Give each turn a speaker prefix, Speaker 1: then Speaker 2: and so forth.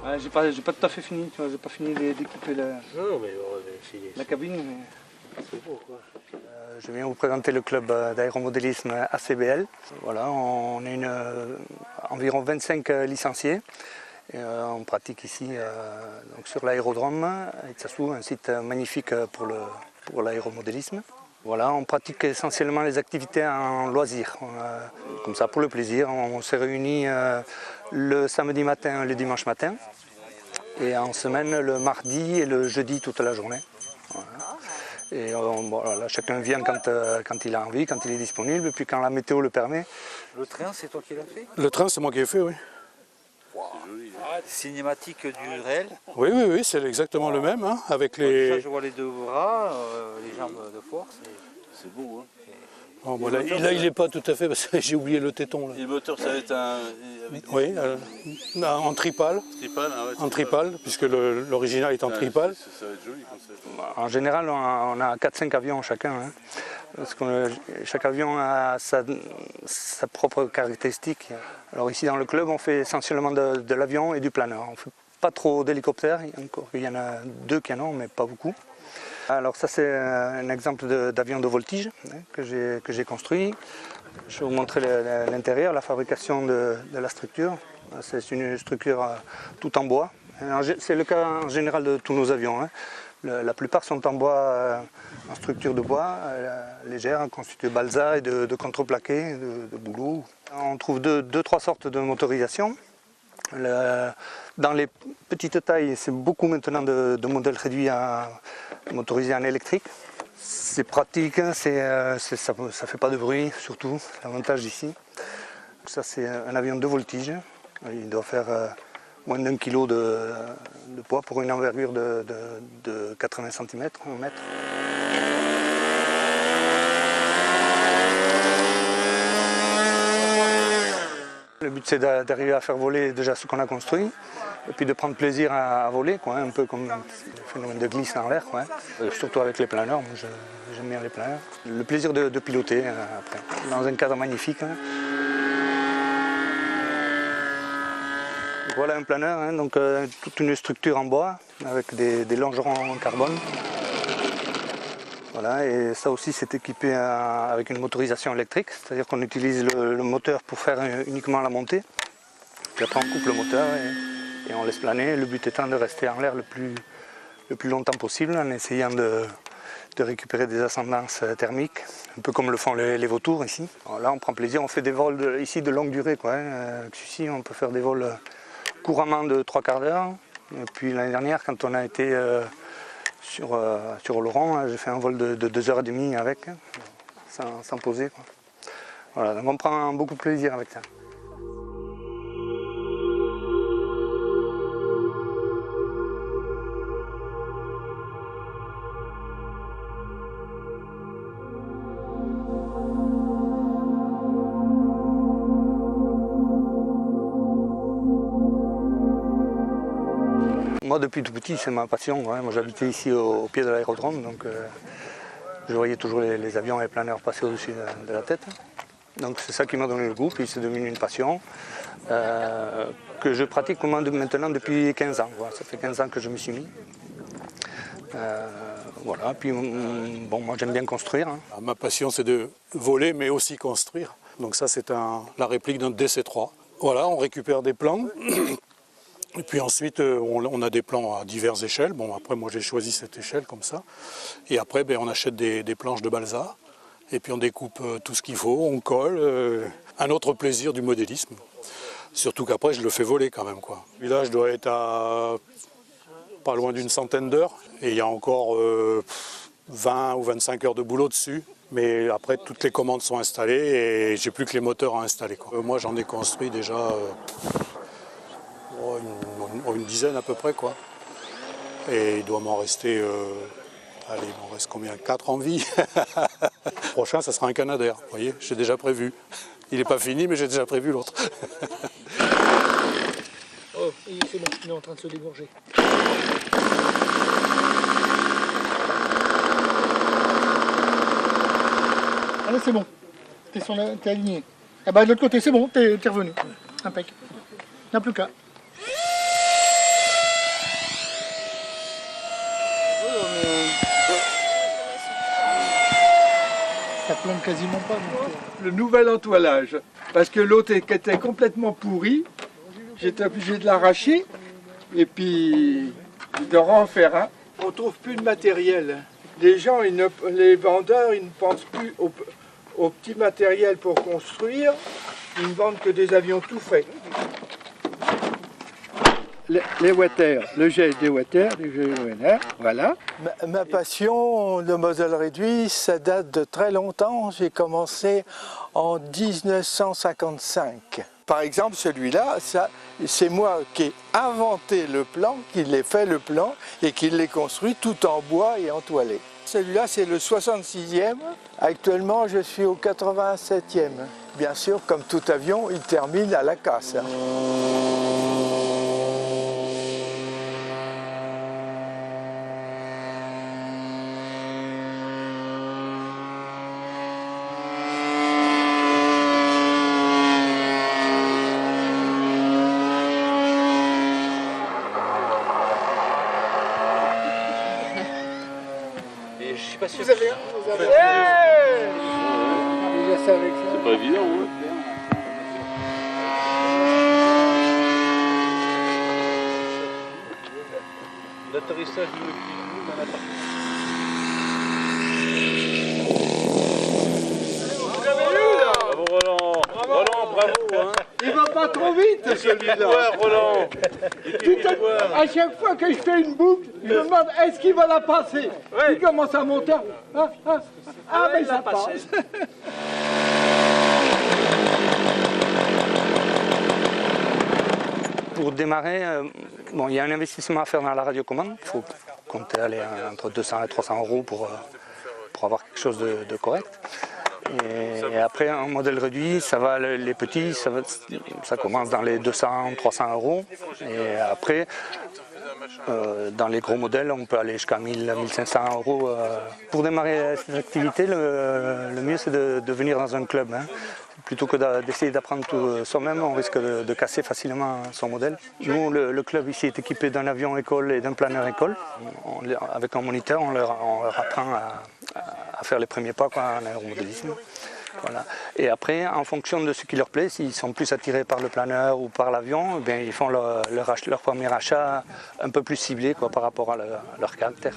Speaker 1: Ouais, j'ai pas tout à fait fini, tu vois, j'ai pas fini d'équiper la cabine. Mais...
Speaker 2: C'est beau quoi.
Speaker 3: Je viens vous présenter le club d'aéromodélisme ACBL. Voilà, on est environ 25 licenciés. Et, on pratique ici donc sur l'aérodrome à Ixassou, un site magnifique pour l'aéromodélisme. Voilà, on pratique essentiellement les activités en loisir, comme ça pour le plaisir. On se réunit le samedi matin et le dimanche matin, et en semaine le mardi et le jeudi toute la journée. Voilà. Et voilà, chacun vient quand il a envie, quand il est disponible, et puis quand la météo le permet.
Speaker 2: Le train, c'est toi qui l'as fait?
Speaker 4: Le train, c'est moi qui l'ai fait, oui.
Speaker 2: Wow. Cinématique du réel?
Speaker 4: Oui, c'est exactement le même, hein, avec les...
Speaker 2: Déjà, je vois les deux bras, les jambes de force.
Speaker 5: C'est beau, hein.
Speaker 4: Oh, bon, là, il n'est pas tout à fait, parce que j'ai oublié le téton. Là.
Speaker 5: Et le moteur, ça va être un...
Speaker 4: Oui, en tripale. En tripale, puisque l'original est en tripale.
Speaker 5: Ça va être joli comme ça.
Speaker 3: En général, on a 4-5 avions chacun. Hein, parce que chaque avion a sa propre caractéristique. Alors ici dans le club, on fait essentiellement de l'avion et du planeur. On ne fait pas trop d'hélicoptères. Il y en a 2 qui en ont, mais pas beaucoup. Alors ça c'est un exemple d'avion de voltige hein, que j'ai construit. Je vais vous montrer l'intérieur, la fabrication de la structure. C'est une structure tout en bois. C'est le cas en général de tous nos avions. Hein. La plupart sont en bois, en structure de bois, légère, constituée de balsa et de contreplaqué, de bouleau. On trouve 2-3 sortes de motorisation. Dans les petites tailles, c'est beaucoup maintenant de modèles réduits à motorisés en électrique. C'est pratique, ça ne fait pas de bruit surtout, c'est l'avantage ici. Ça c'est un avion de voltige, il doit faire moins d'1 kg de poids pour une envergure de 80 cm, 1 mètre. Le but c'est d'arriver à faire voler déjà ce qu'on a construit, et puis de prendre plaisir à voler, quoi, un peu comme le phénomène de glisse dans l'air, surtout avec les planeurs, moi j'aime bien les planeurs. Le plaisir de piloter après, dans un cadre magnifique. Hein. Voilà un planeur, hein, donc toute une structure en bois avec des longerons en carbone. Voilà, et ça aussi c'est équipé avec une motorisation électrique, c'est-à-dire qu'on utilise le moteur pour faire uniquement la montée. Puis après on coupe le moteur et on laisse planer, le but étant de rester en l'air le plus longtemps possible en essayant de récupérer des ascendances thermiques, un peu comme le font les vautours ici. Alors là on prend plaisir, on fait des vols ici de longue durée, quoi, hein. Ici on peut faire des vols couramment de 3/4 d'heure. Et puis l'année dernière quand on a été sur Oloron, j'ai fait un vol de 2h30 avec, sans poser, quoi. Voilà, donc on prend beaucoup de plaisir avec ça. Moi, depuis tout petit, c'est ma passion. Ouais. Moi, j'habitais ici au pied de l'aérodrome, donc je voyais toujours les avions et les planeurs passer au-dessus de la tête. Donc c'est ça qui m'a donné le goût, puis c'est devenu une passion que je pratique maintenant depuis 15 ans. Voilà. Ça fait 15 ans que je me suis mis. Voilà, puis bon, moi j'aime bien construire. Hein.
Speaker 4: Ma passion c'est de voler, mais aussi construire. Donc ça c'est la réplique d'un DC-3. Voilà, on récupère des plans. Et puis ensuite, on a des plans à diverses échelles. Bon, après, moi, j'ai choisi cette échelle comme ça. Et après, on achète des planches de balsa. Et puis, on découpe tout ce qu'il faut, on colle. Un autre plaisir du modélisme. Surtout qu'après, je le fais voler quand même, quoi. Et là, je dois être à pas loin d'une centaine d'heures. Et il y a encore 20 ou 25 heures de boulot dessus. Mais après, toutes les commandes sont installées et j'ai plus que les moteurs à installer, quoi. Moi, j'en ai construit déjà... une dizaine à peu près, quoi. Et il doit m'en rester, allez, il m'en reste combien? 4 en vie. Le prochain, ça sera un Canadair, vous voyez, j'ai déjà prévu. Il n'est pas fini, mais j'ai déjà prévu l'autre.
Speaker 1: Oh, c'est bon, il est en train de se dégorger. Allez, c'est bon, t'es aligné. Ah bah de l'autre côté, c'est bon, t'es revenu. Impec. Il n'y a plus qu'à. Ça plombe quasiment pas.
Speaker 6: Le nouvel entoilage, parce que l'autre était complètement pourri, j'étais obligé de l'arracher et puis de refaire un. On ne trouve plus de matériel. Les gens, les vendeurs, ils ne pensent plus au petit matériel pour construire, ils ne vendent que des avions tout faits. Les water, le jet des water, voilà.
Speaker 7: Ma passion de modèle réduit, ça date de très longtemps. J'ai commencé en 1955. Par exemple, celui-là, c'est moi qui ai inventé le plan, qui l'ai fait le plan et qui l'ai construit tout en bois et en toilette. Celui-là, c'est le 66e. Actuellement, je suis au 87e. Bien sûr, comme tout avion, il termine à la casse.
Speaker 5: Vous avez c'est pas évident, hein.
Speaker 2: L'atterrissage du dans la partie.
Speaker 6: Vous avez eu là?
Speaker 5: Bravo Roland. Roland, bravo, hein.
Speaker 6: Il va pas trop vite celui-là.
Speaker 5: Roland.
Speaker 6: À chaque fois que je fais une boucle, je me demande est-ce qu'il va la passer. Il commence à monter. Mais ça passe.
Speaker 3: Pour démarrer, bon, il y a un investissement à faire dans la radiocommande. Il faut compter entre 200 et 300 euros pour avoir quelque chose de correct. Et après, un modèle réduit, ça va, les petits, ça commence dans les 200, 300 euros. Et après, dans les gros modèles, on peut aller jusqu'à 1000, 1500 euros. Pour démarrer cette activité, le mieux c'est de venir dans un club. Hein. Plutôt que d'essayer d'apprendre tout soi-même, on risque de casser facilement son modèle. Nous, le club ici est équipé d'un avion école et d'un planeur école. Avec un moniteur, on leur apprend à faire les premiers pas en aéromodélisme. Voilà. Et après, en fonction de ce qui leur plaît, s'ils sont plus attirés par le planeur ou par l'avion, eh ils font leur premier achat un peu plus ciblé par rapport à leur caractère.